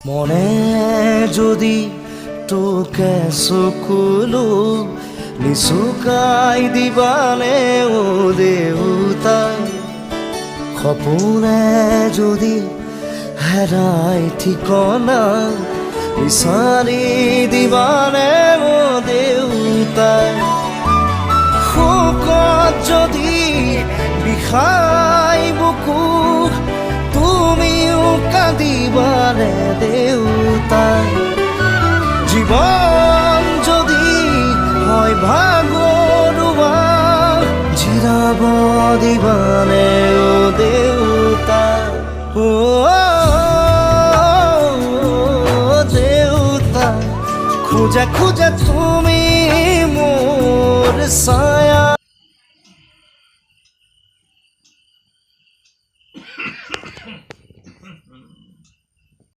মনে যদি তোকে চকুলো নিচুকাই দিবানে ও দেউতা সপোনে যদি হেৰাই ঠিকনা বিচাৰি দিবানে ও দেউতা শোকত যদি বিষাই বুকু তুমিও কাঁদিবানে দেউতা জীবন যদি হয় ভাগৰুৱা জিৰাব দিবানে ও দেউতা ও দেউতা খোজা খোজা তুমি মোৰ চাই